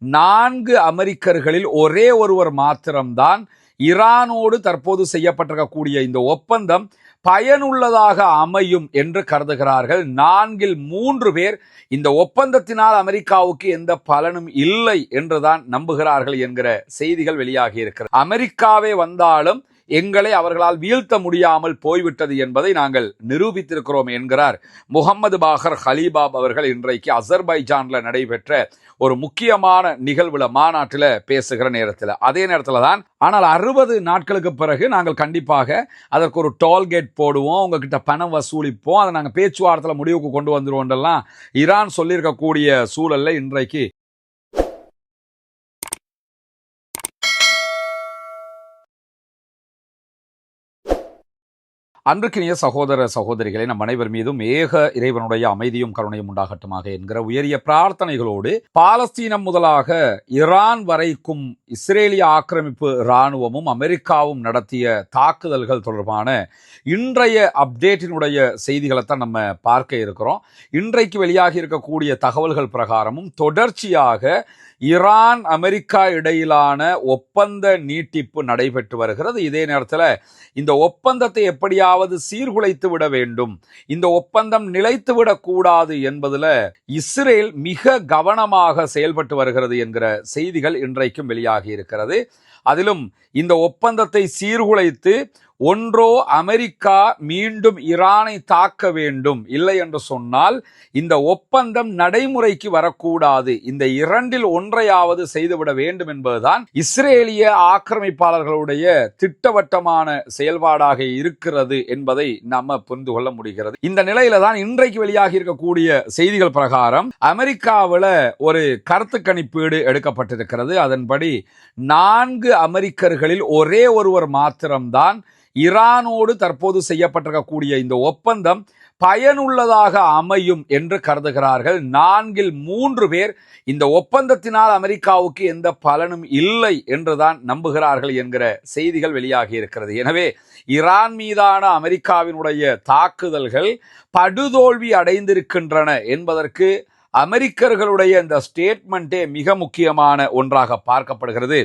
4 அமெரிக்கர்களில் ஒரே ஒருவர் மாத்திரம்தான் ஈரானோடு தற்போது செய்யப்பட்டிருக்கக்கூடிய இந்த ஒப்பந்தம் பயனுள்ளதாக அமையும் என்று கருதுகிறார்கள். 4ல் 3 பேர் இந்த ஒப்பந்தத்தினால் அமெரிக்காவுக்கு எந்த பலனும் இல்லை என்றுதான் நம்புகிறார்கள் என்கிற செய்திகள் வெளியாகி இருக்கிறது. அமெரிக்காவே வந்தாலும் எங்களை அவர்களால் வீழ்த்த முடியாமல் போய்விட்டது என்பதை நாங்கள் நிரூபித்திருக்கிறோம் என்கிறார் முகமது பாகர் ஹலீபாப் அவர்கள் இன்றைக்கு அசர்பைஜான்ல நடைபெற்ற ஒரு முக்கியமான நிகழ்வுல மாநாட்டில் பேசுகிற நேரத்தில். அதே நேரத்தில் தான் ஆனால் 60 நாட்களுக்கு பிறகு நாங்கள் கண்டிப்பாக அதற்கு ஒரு டோல்கேட் போடுவோம், உங்ககிட்ட பணம் வசூலிப்போம், அதை நாங்கள் பேச்சுவார்த்தையில் முடிவுக்கு கொண்டு வந்துருவோம் ஈரான் சொல்லியிருக்கக்கூடிய சூழல்ல இன்றைக்கு அன்றுக்கினிய சகோதர சகோதரிகளை நம் அனைவர் மீதும் ஏக இறைவனுடைய அமைதியும் கருணையும் உண்டாகட்டுமாக என்கிற உயரிய பிரார்த்தனைகளோடு பாலஸ்தீனம் முதலாக ஈரான் வரைக்கும் இஸ்ரேலிய ஆக்கிரமிப்பு இராணுவமும் அமெரிக்காவும் நடத்திய தாக்குதல்கள் தொடர்பான இன்றைய அப்டேட்டினுடைய செய்திகளைத்தான் நம்ம பார்க்க இருக்கிறோம். இன்றைக்கு வெளியாகி இருக்கக்கூடிய தகவல்கள் பிரகாரமும் தொடர்ச்சியாக ஈரான் அமெரிக்கா இடையிலான ஒப்பந்த நீட்டிப்பு நடைபெற்று வருகிறது. இதே நேரத்தில் இந்த ஒப்பந்தத்தை எப்படியாவது சீர்குலைத்து விட வேண்டும், இந்த ஒப்பந்தம் நிலைத்து விடக்கூடாது என்பதில் இஸ்ரேல் மிக கவனமாக செயல்பட்டு வருகிறது என்கிற செய்திகள் இன்றைக்கும் வெளியாகி இருக்கிறது. அதிலும் இந்த ஒப்பந்தத்தை சீர்குலைத்து ஒன்றோ அமெரிக்கா மீண்டும் ஈரானை தாக்க வேண்டும், இல்லை என்று சொன்னால் இந்த ஒப்பந்தம் நடைமுறைக்கு வரக்கூடாது, இந்த 2ல் ஒன்றையாவது செய்துவிட வேண்டும் என்பதுதான் இஸ்ரேலிய ஆக்கிரமிப்பாளர்களுடைய திட்டவட்டமான செயல்பாடாக இருக்கிறது என்பதை நாம புரிந்து கொள்ள முடிகிறது. இந்த நிலையில தான் இன்றைக்கு வெளியாகி இருக்கக்கூடிய செய்திகள் பிரகாரம் அமெரிக்காவில் ஒரு கருத்து கணிப்பீடு எடுக்கப்பட்டிருக்கிறது. அதன்படி 4 அமெரிக்கர்களில் ஒரே ஒருவர் மாத்திரம்தான் ஈரானோடு தற்போது செய்யப்பட்டிருக்கக்கூடிய இந்த ஒப்பந்தம் பயனுள்ளதாக அமையும் என்று கருதுகிறார்கள். 4ல் 3 பேர் இந்த ஒப்பந்தத்தினால் அமெரிக்காவுக்கு எந்த பலனும் இல்லை என்றுதான் நம்புகிறார்கள் என்கிற செய்திகள் வெளியாகி இருக்கிறது. எனவே ஈரான் மீதான அமெரிக்காவினுடைய தாக்குதல்கள் படுதோல்வி அடைந்திருக்கின்றன என்பதற்கு அமெரிக்கர்களுடைய இந்த ஸ்டேட்மெண்டே மிக முக்கியமான ஒன்றாக பார்க்கப்படுகிறது.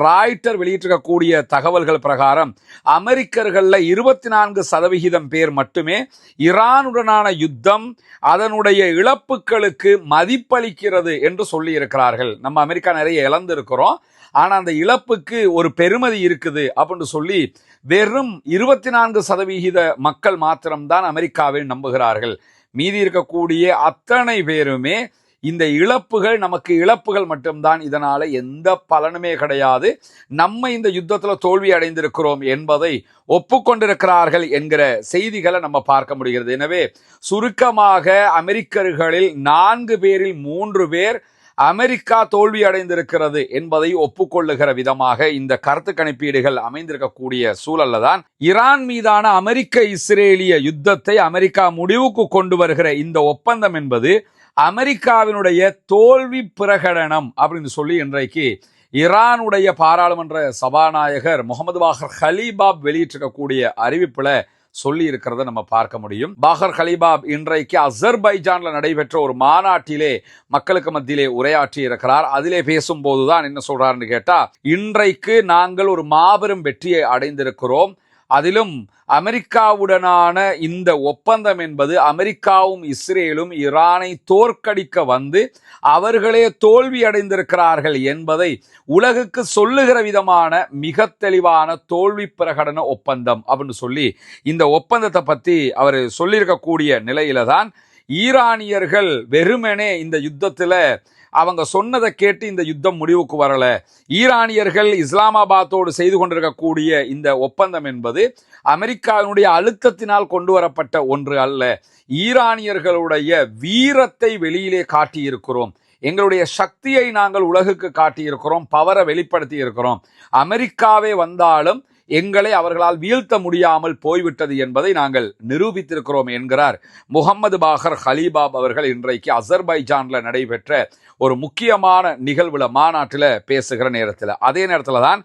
ராய்ட்டர் வெளியிட்டிருக்கக்கூடிய தகவல்கள் பிரகாரம் அமெரிக்கர்களில் 24% பேர் மட்டுமே ஈரானுடனான யுத்தம் அதனுடைய இழப்புகளுக்கு மதிப்பளிக்கிறது என்று சொல்லி இருக்கிறார்கள். நம்ம அமெரிக்கா நிறைய இழந்திருக்கிறோம், ஆனால் அந்த இழப்புக்கு ஒரு பெருமதி இருக்குது அப்படின்னு சொல்லி வெறும் 24% மக்கள் மாத்திரம்தான் அமெரிக்காவை நம்புகிறார்கள். மீதி இருக்கக்கூடிய அத்தனை பேருமே இந்த இழப்புகள் நமக்கு இழப்புகள் மட்டும்தான், இதனால எந்த பலனுமே கிடையாது, நம்ம இந்த யுத்தத்தில் தோல்வி அடைந்திருக்கிறோம் என்பதை ஒப்புக்கொண்டிருக்கிறார்கள் என்கிற செய்திகளை நம்ம பார்க்க முடிகிறது. எனவே சுருக்கமாக அமெரிக்கர்களில் 4 பேரில் 3 பேர் அமெரிக்கா தோல்வி அடைந்திருக்கிறது என்பதை ஒப்புக்கொள்ளுகிற விதமாக இந்த கருத்து கணிப்பீடுகள் அமைந்திருக்கக்கூடிய சூழல்ல தான் ஈரான் மீதான அமெரிக்க இஸ்ரேலிய யுத்தத்தை அமெரிக்கா முடிவுக்கு கொண்டு வருகிற இந்த ஒப்பந்தம் என்பது அமெரிக்காவினுடைய தோல்வி பிரகடனம் அப்படின்னு சொல்லி இன்றைக்கு ஈரானுடைய பாராளுமன்ற சபாநாயகர் முகமது பாகர் ஹலீபாப் வெளியிட்டிருக்கக்கூடிய அறிவிப்புல சொல்லி இருக்கிறத நம்ம பார்க்க முடியும். பாகர் ஹலீபாப் இன்றைக்கு அசர்பைஜான்ல நடைபெற்ற ஒரு மாநாட்டிலே மக்களுக்கு மத்தியிலே உரையாற்றி இருக்கிறார். அதிலே பேசும்போதுதான் என்ன சொல்றாருன்னு கேட்டா, இன்றைக்கு நாங்கள் ஒரு மாபெரும் வெற்றியை அடைந்திருக்கிறோம், அதிலும் அமெரிக்காவுடனான இந்த ஒப்பந்தம் என்பது அமெரிக்காவும் இஸ்ரேலும் ஈரானை தோற்கடிக்க வந்து அவர்களே தோல்வி அடைந்திருக்கிறார்கள் என்பதை உலகுக்கு சொல்லுகிற விதமான மிக தெளிவான தோல்வி பிரகடன ஒப்பந்தம் அப்படின்னு சொல்லி இந்த ஒப்பந்தத்தை பத்தி அவர் சொல்லியிருக்கக்கூடிய நிலையில தான் ஈரானியர்கள் வெறுமனே இந்த யுத்தத்துல அவங்க சொன்னதை கேட்டு இந்த யுத்தம் முடிவுக்கு வரல. ஈரானியர்கள் இஸ்லாமாபாத்தோடு செய்து கொண்டிருக்கக்கூடிய இந்த ஒப்பந்தம் என்பது அமெரிக்காவினுடைய அழுத்தத்தினால் கொண்டு வரப்பட்ட ஒன்று அல்ல. ஈரானியர்களுடைய வீரத்தை வெளியிலே காட்டியிருக்கிறோம், எங்களுடைய சக்தியை நாங்கள் உலகுக்கு காட்டியிருக்கிறோம், பவரை வெளிப்படுத்தி இருக்கிறோம். அமெரிக்காவே வந்தாலும் எங்களை அவர்களால் வீழ்த்த முடியாமல் போய்விட்டது என்பதை நாங்கள் நிரூபித்திருக்கிறோம் என்கிறார் முகமது பாகர் ஹலீபாப் அவர்கள் இன்றைக்கு அசர்பைஜான்ல நடைபெற்ற ஒரு முக்கியமான நிகழ்வுல மாநாட்டில் பேசுகிற நேரத்தில். அதே நேரத்தில் தான்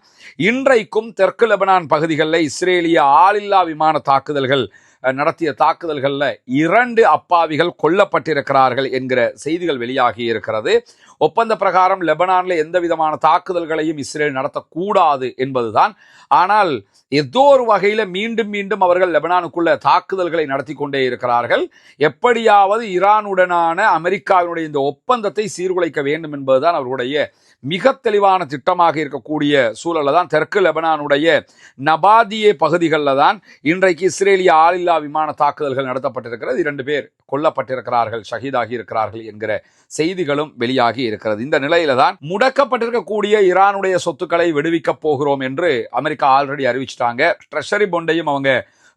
இன்றைக்கும் தெற்கு லெபனான் பகுதிகளில் இஸ்ரேலிய ஆளில்லா விமான தாக்குதல்கள் நடத்திய தாக்குதல்களில் 2 அப்பாவிகள் கொல்லப்பட்டிருக்கிறார்கள் என்கிற செய்திகள் வெளியாகி இருக்கிறது. ஒப்பந்த பிரகாரம் லெபனான்ல எந்த விதமான தாக்குதல்களையும் இஸ்ரேல் நடத்தக்கூடாது என்பதுதான். ஆனால் ஏதோ ஒரு வகையில மீண்டும் மீண்டும் அவர்கள் லெபனானுக்குள்ள தாக்குதல்களை நடத்தி கொண்டே இருக்கிறார்கள். எப்படியாவது ஈரானுடனான அமெரிக்காவினுடைய இந்த ஒப்பந்தத்தை சீர்குலைக்க வேண்டும் என்பதுதான் அவர்களுடைய மிக தெளிவான திட்டமாக இருக்கக்கூடிய சூழல்ல தான் தெற்கு லெபனானுடைய நபாதியே பகுதிகளில் தான் இன்றைக்கு இஸ்ரேலிய ஆளில்லா விமான தாக்குதல்கள் நடத்தப்பட்டிருக்கிறது. 2 பேர் கொல்லப்பட்டிருக்கிறார்கள், ஷஹீதாகி இருக்கிறார்கள் என்கிற செய்திகளும் வெளியாகி இருக்கிறது. இந்த நிலையில தான் முடக்கப்பட்டிருக்கக்கூடிய ஈரானுடைய சொத்துக்களை விடுவிக்க போகிறோம் என்று அமெரிக்கா ஆல்ரெடி அறிவிச்சிட்டாங்க. ட்ரெஷரி பொண்டையும் அவங்க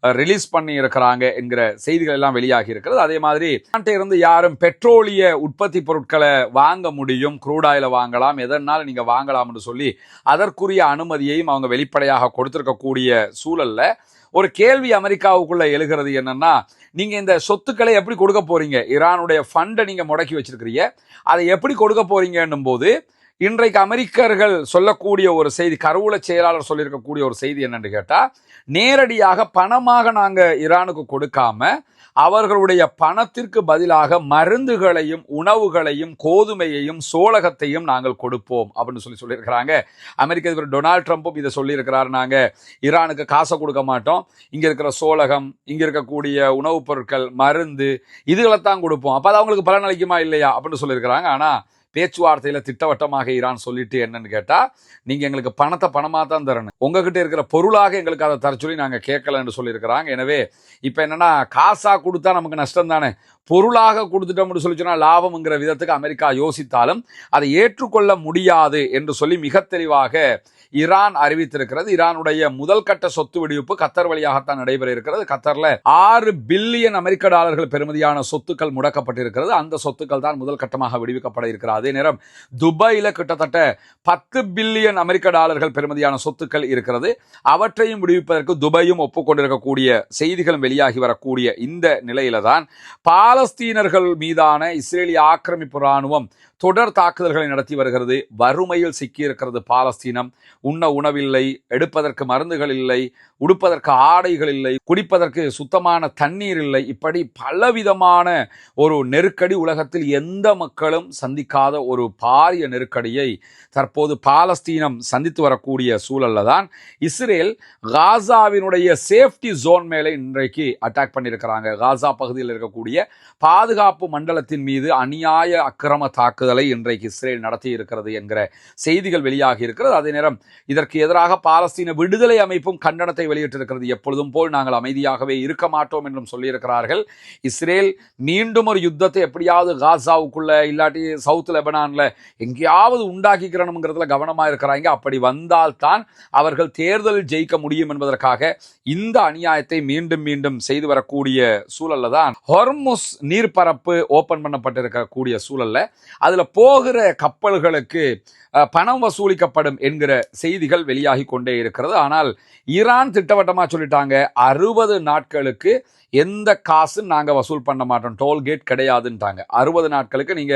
ரிலீஸ் பண்ணி இருக்கிறாங்க என்கிற செய்திகள் எல்லாம் வெளியாகி இருக்கிறது. அதே மாதிரி இருந்து யாரும் பெட்ரோலிய உற்பத்தி பொருட்களை வாங்க முடியும், க்ரூட் ஆயில வாங்கலாம், எதனாலும் நீங்க வாங்கலாம் என்று சொல்லி அதற்குரிய அனுமதியையும் அவங்க வெளிப்படையாக கொடுத்திருக்கக்கூடிய சூழல்ல ஒரு கேள்வி அமெரிக்காவுக்குள்ள எழுகிறது. என்னன்னா, நீங்க இந்த சொத்துக்களை எப்படி கொடுக்க போறீங்க? ஈரானுடைய ஃபண்டை நீங்க முடக்கி வச்சிருக்கிறீங்க, அதை எப்படி கொடுக்க போறீங்கன்னும் போது இன்றைக்கு அமெரிக்கர்கள் சொல்லக்கூடிய ஒரு செய்தி, கருவூல செயலாளர் சொல்லியிருக்கக்கூடிய ஒரு செய்தி என்னன்னு கேட்டா, நேரடியாக பணமாக நாங்க ஈரானுக்கு கொடுக்காம அவர்களுடைய பணத்திற்கு பதிலாக மருந்துகளையும் உணவுகளையும் கோதுமையையும் சோளகத்தையும் நாங்கள் கொடுப்போம் அப்படின்னு சொல்லியிருக்கிறாங்க. அமெரிக்க அதிபர் டொனால்ட் ட்ரம்ப்பும் இதை சொல்லியிருக்கிறார். நாங்க ஈரானுக்கு காசை கொடுக்க மாட்டோம், இங்க இருக்கிற சோளகம், இங்க இருக்கக்கூடிய உணவுப் பொருட்கள், மருந்து இதுகளைத்தான் கொடுப்போம். அப்ப அது அவங்களுக்கு பலன் அளிக்குமா இல்லையா அப்படின்னு சொல்லியிருக்கிறாங்க. ஆனா பேச்சுவார்த்தையில திட்டவட்டமாக ஈரான் சொல்லிட்டு என்னன்னு கேட்டா, நீங்க எங்களுக்கு பணத்தை பணமா தான் தரணும், உங்ககிட்ட இருக்கிற பொருளாக எங்களுக்கு அதை தர சொல்லி நாங்க கேட்கலன்னு சொல்லியிருக்கிறாங்க. எனவே இப்ப என்னன்னா, காசா கொடுத்தா நமக்கு நஷ்டம் தானே, பொருளாக கொடுத்துட்டோம்னு சொல்லி சொன்னா லாபம்ங்கிற விதத்துக்கு அமெரிக்கா யோசித்தாலும் அதை ஏற்றுக்கொள்ள முடியாது என்று சொல்லி மிக தெளிவாக ஈரான் அறிவித்திருக்கிறது. ஈரானுடைய முதல் கட்ட சொத்து விடுவிப்பு கத்தர் வழியாகத்தான் நடைபெற இருக்கிறது. கத்தர்ல 6 பில்லியன் அமெரிக்க டாலர்கள் பெறுமதியான சொத்துக்கள் முடக்கப்பட்டிருக்கிறது. அந்த சொத்துக்கள் தான் முதல் கட்டமாக விடுவிக்கப்பட இருக்கிறது. அதே நேரம் துபாயில கிட்டத்தட்ட 10 பில்லியன் அமெரிக்க டாலர்கள் பெறுமதியான சொத்துக்கள் இருக்கிறது. அவற்றையும் விடுவிப்பதற்கு துபாயும் ஒப்புக்கொண்டிருக்கக்கூடிய செய்திகளும் வெளியாகி வரக்கூடிய இந்த நிலையில தான் பாலஸ்தீனர்கள் மீதான இஸ்ரேலிய ஆக்கிரமிப்பு ராணுவம் தொடர் தாக்குதல்களை நடத்தி வருகிறது. வறுமையில் சிக்கியிருக்கிறது பாலஸ்தீனம். உண்ண உணவில்லை, எடுப்பதற்கு மருந்துகள் இல்லை, உடுப்பதற்கு ஆடைகள் இல்லை, குடிப்பதற்கு சுத்தமான தண்ணீர் இல்லை. இப்படி பலவிதமான ஒரு நெருக்கடி, உலகத்தில் எந்த மக்களும் சந்திக்காத ஒரு பாரிய நெருக்கடியை தற்போது பாலஸ்தீனம் சந்தித்து வரக்கூடிய சூழல்ல தான் இஸ்ரேல் காசாவினுடைய சேஃப்டி ஜோன் மேலே இன்றைக்கு அட்டாக் பண்ணியிருக்கிறாங்க. காசா பகுதியில் இருக்கக்கூடிய பாதுகாப்பு மண்டலத்தின் மீது அநியாய அக்கிரம தாக்குதலை இன்றைக்கு இஸ்ரேல் நடத்தி இருக்கிறது என்கிற செய்திகள் வெளியாகி இருக்கிறது. அதே நேரம் இதற்கு எதிராக பாலஸ்தீன விடுதலை அமைப்பும் கண்டனத்தை வெளியிட்டிருக்கிறது. எப்பொழுதும் போல் நாங்கள் அமைதியாகவே இருக்க மாட்டோம் என்றும் சொல்லியிருக்கிறார்கள். இஸ்ரேல் மீண்டும் ஒரு யுத்தத்தை எப்படியாவது காசாவுக்குள்ள இல்லாட்டி சவுத் லெபனான்ல எங்கேயாவது உண்டாக்கிக்கிறணுங்கிறதுல கவனமாக இருக்கிறாங்க. அப்படி வந்தால் தான் அவர்கள் தேர்தலில் ஜெயிக்க முடியும் என்பதற்காக இந்த அநியாயத்தை மீண்டும் மீண்டும் செய்து வரக்கூடிய சூழல்ல தான் ஹொர்முஸ் நீர்ப்பரப்பு ஓபன் பண்ணப்பட்டிருக்கக்கூடிய சூழல்ல அதுல போகிற கப்பல்களுக்கு பணம் வசூலிக்கப்படும் என்கிற செய்திகள் வெளியாகி கொண்டே இருக்கிறது. ஆனால் ஈரான் திட்டவட்டமா சொல்லிட்டாங்க, 60 நாட்களுக்கு எந்த காசும் நாங்க வசூல் பண்ண மாட்டோம், டோல்கேட் கிடையாதுன்ட்டாங்க. 60 நாட்களுக்கு நீங்க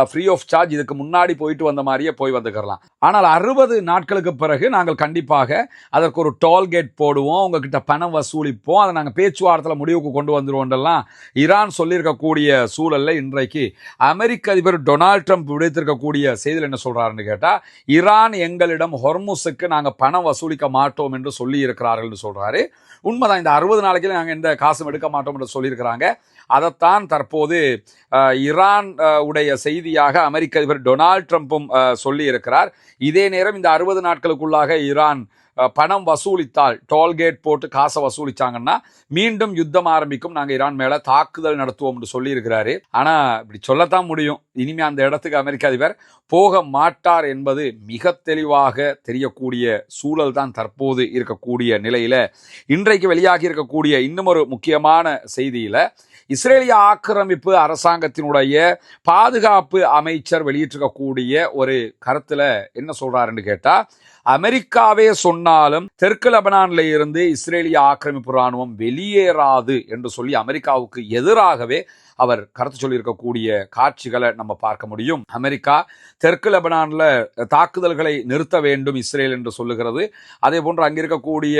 ஃப்ரீ ஆஃப் சார்ஜ், இதுக்கு முன்னாடி போயிட்டு வந்த மாதிரியே போய் வந்துக்கலாம். ஆனால் 60 நாட்களுக்கு பிறகு நாங்கள் கண்டிப்பாக அதற்கு ஒரு டோல்கேட் போடுவோம், உங்ககிட்ட பணம் வசூலிப்போம், அதை நாங்கள் பேச்சுவார்த்தையில் முடிவுக்கு கொண்டு வந்துருவோம்லாம் ஈரான் சொல்லியிருக்கக்கூடிய சூழல்ல இன்றைக்கு அமெரிக்க அதிபர் டொனால்ட் ட்ரம்ப் விடுத்திருக்கக்கூடிய செய்தியில் என்ன சொல்றாருன்னு கேட்டா, ஈரான் எங்களிடம் ஹொர்முஸுக்கு நாங்க பணம் வசூலிக்க மாட்டோம் என்று சொல்லி இருக்கிறார்கள் சொல்றாரு. உண்மைதான், இந்த 60 நாளைக்கு நாங்கள் எந்த காசும் எடுக்க மாட்டோம் என்று சொல்லியிருக்கிறாங்க. அதைத்தான் தற்போது ஈரான் உடைய செய்தியாக அமெரிக்க அதிபர் டொனால்ட் ட்ரம்ப்பும் சொல்லி இருக்கிறார். இதே நேரம் இந்த 60 நாட்களுக்குள்ளாக ஈரான் பணம் வசூலித்தால், டோல்கேட் போட்டு காசை வசூலிச்சாங்கன்னா மீண்டும் யுத்தம் ஆரம்பிக்கும், நாங்க ஈரான் மேல தாக்குதல் நடத்துவோம் என்று சொல்லி இருக்கிறாரு. ஆனா இப்படி சொல்லத்தான் முடியும், இனிமே அந்த இடத்துக்கு அமெரிக்க அதிபர் போக மாட்டார் என்பது மிக தெளிவாக தெரியக்கூடிய சூழல் தான் தற்போது இருக்கக்கூடிய நிலையில இன்றைக்கு வெளியாகி இருக்கக்கூடிய இன்னும் ஒரு முக்கியமான செய்தியில இஸ்ரேலிய ஆக்கிரமிப்பு அரசாங்கத்தினுடைய பாதுகாப்பு அமைச்சர் வெளியிட்டிருக்கக்கூடிய ஒரு கருத்துல என்ன சொல்றாருன்னு கேட்டா, அமெரிக்காவே சொன்னாலும் தெற்கு லெபனான்ல இருந்து இஸ்ரேலிய ஆக்கிரமிப்பு ராணுவம் வெளியேறாது என்று சொல்லி அமெரிக்காவுக்கு எதிராகவே அவர் கருத்து சொல்லியிருக்கக்கூடிய காட்சிகளை நம்ம பார்க்க முடியும். அமெரிக்கா தெற்கு லெபனான்ல தாக்குதல்களை நிறுத்த வேண்டும் இஸ்ரேல் என்று சொல்லுகிறது. அதே போன்று அங்கிருக்கக்கூடிய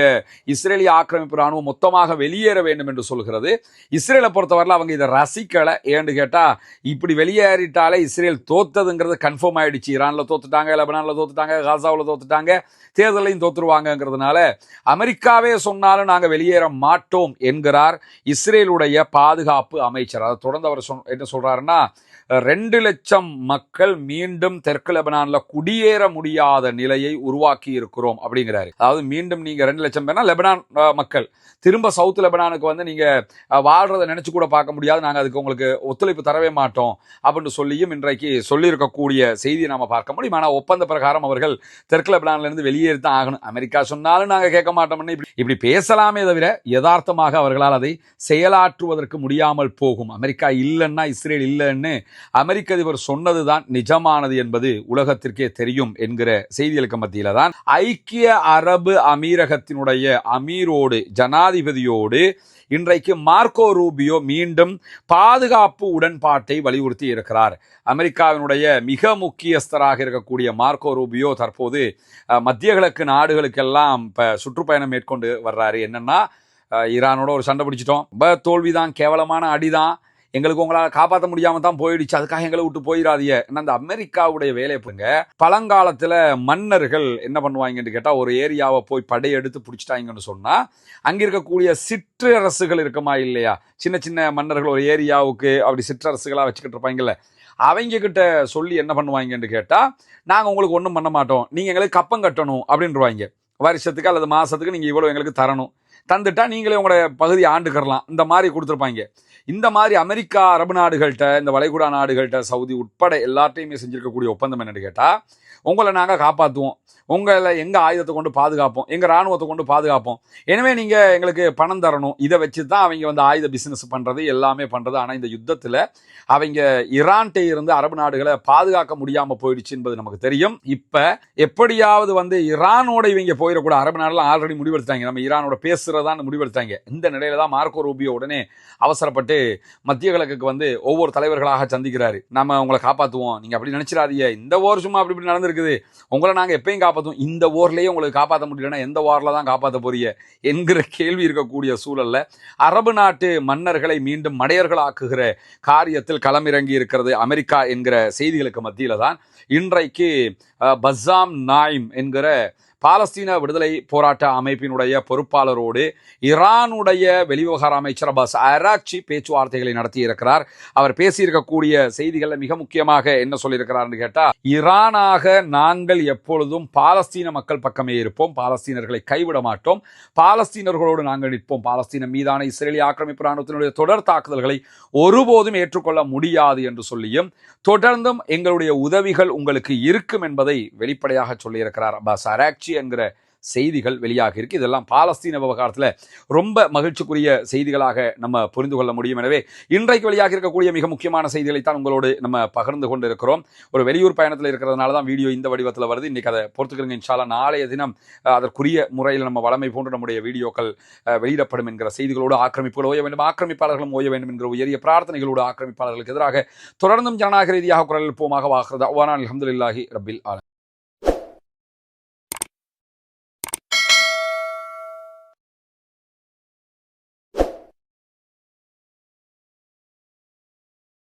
இஸ்ரேலிய ஆக்கிரமிப்பு ராணுவம் மொத்தமாக வெளியேற வேண்டும் என்று சொல்கிறது. இஸ்ரேலை பொறுத்தவரையில் அவங்க இதை ரசிக்கலை. ஏன்னு கேட்டா இப்படி வெளியேறிட்டாலே இஸ்ரேல் தோத்ததுங்கிறது கன்ஃபார்ம் ஆயிடுச்சு. ஈரான்ல தோத்துட்டாங்க, லெபனான்ல தோத்துட்டாங்க, காசாவில் தோத்துட்டாங்க, தேர்தலையும் தோத்துருவாங்கிறதுனால அமெரிக்காவே சொன்னாலும் நாங்கள் வெளியேற மாட்டோம் என்கிறார் இஸ்ரேலுடைய பாதுகாப்பு அமைச்சர். அதை தொடர்ந்து அவர் என்ன சொல்றாருன்னா, 2 லட்சம் மக்கள் மீண்டும் தெற்கு லெபனான்ல குடியேற முடியாத நிலையை உருவாக்கி இருக்கிறோம் அப்படிங்கிறாரு. அதாவது மீண்டும் நீங்க 2 லட்சம் பேர்னா லெபனான் மக்கள் திரும்ப சவுத் லெபனானுக்கு வந்து நீங்க வாழ்றதை நினைச்சு கூட பார்க்க முடியாது, நாங்க அதுக்கு உங்களுக்கு ஒத்துழைப்பு தரவே மாட்டோம் அப்படின்னு சொல்லியும் இன்றைக்கு சொல்லியிருக்கக்கூடிய செய்தியை நாம பார்க்க முடியும். ஆனால் ஒப்பந்த பிரகாரம் அவர்கள் தெற்கு லெபனான்ல இருந்து வெளியேறி தான் ஆகணும். அமெரிக்கா சொன்னாலும் நாங்க கேட்க மாட்டோம்னு இப்படி பேசலாமே தவிர யதார்த்தமாக அவர்களால் அதை செயலாற்றுவதற்கு முடியாமல் போகும். அமெரிக்கா இல்லைன்னா இஸ்ரேல் இல்லைன்னு அமெரிக்க அதிபர் சொன்னதுதான் நிஜமானது என்பது உலகத்திற்கே தெரியும் என்கிற செய்திகளுக்கு மத்தியில தான் ஐக்கிய அரபு அமீரகத்தினுடைய அமீரோடு ஜனாதிபதியோடு இன்றைக்கு மார்க்கோ ரூபியோ மீண்டும் பாதுகாப்பு உடன்பாட்டை வலியுறுத்தி இருக்கிறார். அமெரிக்காவினுடைய மிக முக்கியஸ்தராக இருக்கக்கூடிய மார்க்கோ ரூபியோ தற்போது மத்திய கிழக்கு நாடுகளுக்கெல்லாம் இப்ப சுற்றுப்பயணம் மேற்கொண்டு வர்றாரு. என்னன்னா, ஈரானோட ஒரு சண்டை பிடிச்சிட்டோம், ரொம்ப தோல்விதான், கேவலமான அடிதான், எங்களுக்கு உங்களால் காப்பாற்ற முடியாம தான் போயிடுச்சு, அதுக்காக எங்களை விட்டு போயிடாதீங்க. அந்த அமெரிக்காவுடைய வேலையை பாருங்க. பழங்காலத்துல மன்னர்கள் என்ன பண்ணுவாங்கன்னு கேட்டா, ஒரு ஏரியாவை போய் படையெடுத்து பிடிச்சிட்டாங்கன்னு சொன்னா அங்க இருக்கக்கூடிய சிற்றரசுகள் இருக்குமா இல்லையா, சின்ன சின்ன மன்னர்கள் ஒரு ஏரியாவுக்கு அப்படி சிற்றரசுகளா வச்சுக்கிட்டு இருப்பாங்கல்ல, அவங்க கிட்ட சொல்லி என்ன பண்ணுவாங்கன்னு கேட்டா, நாங்க உங்களுக்கு ஒன்றும் பண்ண மாட்டோம், நீங்க எங்களுக்கு கப்பம் கட்டணும் அப்படின்றவாங்க. வருஷத்துக்கு அல்லது மாசத்துக்கு நீங்க இவ்வளவு எங்களுக்கு தரணும், தந்துட்டா நீங்களே உங்களோட பகுதியை ஆண்டுக்கறலாம், இந்த மாதிரி கொடுத்துருப்பாங்க. இந்த மாதிரி அமெரிக்கா அரபு நாடுகள்கிட்ட, இந்த வளைகுடா நாடுகள்கிட்ட, சவுதி உட்பட எல்லாத்தையுமே செஞ்சிருக்கக்கூடிய ஒப்பந்தம் என்னன்னு கேட்டா, உங்களை நாங்கள் காப்பாற்றுவோம், உங்களை எங்கள் ஆயுதத்தை கொண்டு பாதுகாப்போம், எங்கள் இராணுவத்தை கொண்டு பாதுகாப்போம், எனவே நீங்கள் எங்களுக்கு பணம் தரணும். இதை வச்சு தான் அவங்க வந்து ஆயுத பிஸ்னஸ் பண்ணுறது எல்லாமே பண்ணுறது. ஆனால் இந்த யுத்தத்தில் அவங்க ஈரான்கிட்ட இருந்து அரபு நாடுகளை பாதுகாக்க முடியாமல் போயிடுச்சு என்பது நமக்கு தெரியும். இப்போ எப்படியாவது வந்து ஈரானோட இவங்க போயிடக்கூடாது. அரபு நாடுலாம் ஆல்ரெடி முடிவெடுத்தாங்க, நம்ம ஈரானோட பேசுகிறதான்னு முடிவெடுத்தாங்க. இந்த நிலையில தான் மார்க்கோ ரூபியோ உடனே அவசரப்பட்டு மத்திய கிழக்குக்கு வந்து ஒவ்வொரு தலைவர்களாக சந்திக்கிறாரு. நம்ம உங்களை காப்பாற்றுவோம், நீங்கள் அப்படி நினைச்சிடாதீங்க, இந்த ஓர் சும்மா அப்படி இப்படி நடந்திருக்குது, உங்களை நாங்கள் எப்பயும் காப்பாற்றுவோம், இந்த ஓர்லேயே உங்களுக்கு காப்பாற்ற முடியலன்னா எந்த ஓரில் தான் காப்பாற்ற போறீங்க என்கிற கேள்வி இருக்கக்கூடிய சூழல்ல அரபு நாட்டு மன்னர்களை மீண்டும் மடையர்களாக்குகிற காரியத்தில் களமிறங்கி இருக்கிறது அமெரிக்கா என்கிற செய்திகளுக்கு மத்தியில தான் இன்றைக்கு பஸ்ஸாம் நாயிம் என்கிற பாலஸ்தீன விடுதலை போராட்ட அமைப்பினுடைய பொறுப்பாளரோடு ஈரானுடைய வெளிவிவகார அமைச்சர் அப்பாஸ் அராக்சி பேச்சுவார்த்தைகளை நடத்தி இருக்கிறார். அவர் பேசியிருக்கக்கூடிய செய்திகளில் மிக முக்கியமாக என்ன சொல்லியிருக்கிறார்னு கேட்டா, ஈரானாக நாங்கள் எப்பொழுதும் பாலஸ்தீன மக்கள் பக்கமே இருப்போம், பாலஸ்தீனர்களை கைவிட மாட்டோம், பாலஸ்தீனர்களோடு நாங்கள் நிற்போம், பாலஸ்தீன மீதான இஸ்ரேலிய ஆக்கிரமிப்பு ராணுவத்தினுடைய தொடர் தாக்குதல்களை ஒருபோதும் ஏற்றுக்கொள்ள முடியாது என்று சொல்லியும் தொடர்ந்தும் எங்களுடைய உதவிகள் உங்களுக்கு இருக்கும் என்பதை வெளிப்படையாக சொல்லியிருக்கிறார் அப்பாஸ் அராக்சி என்கிற செய்திகள் வெளியாக இருக்கு. இதெல்லாம் பாலஸ்தீன விவகாரத்தில் ரொம்ப மகிழ்ச்சிக்குரிய செய்திகளாக நம்ம புரிந்து கொள்ள முடியும். எனவே இன்றைக்கு வெளியாக இருக்கக்கூடிய மிக முக்கியமான செய்திகளை தான் உங்களோடு நம்ம பகிர்ந்து கொண்டு இருக்கிறோம். ஒரு வெளியூர் பயணத்தில் இருக்கிறதுனால தான் வீடியோ இந்த வடிவத்தில் வருது. இன்னைக்கு அதை பொறுத்துக்கிறங்க. இன்ஷால்லா நாளைய தினம் அதற்குரிய முறையில் நம்ம வளமை போன்று நம்முடைய வீடியோக்கள் வெளியிடப்படும் என்கிற செய்திகளோடு ஆக்கிரமிப்புகள் ஓய வேண்டும், ஆக்கிரமிப்பாளர்களும் ஓய வேண்டும் என்கிற உயரிய பிரார்த்தனைகளோடு ஆக்கிரமிப்பாளர்களுக்கு எதிராக தொடர்ந்தும் ஜனநாயக ரீதியாக குரல் எழுப்புவோமாக. வாஹ்ரதா வானா அல்ஹம்துலில்லாஹி ரப்பில் ஆலமீன்.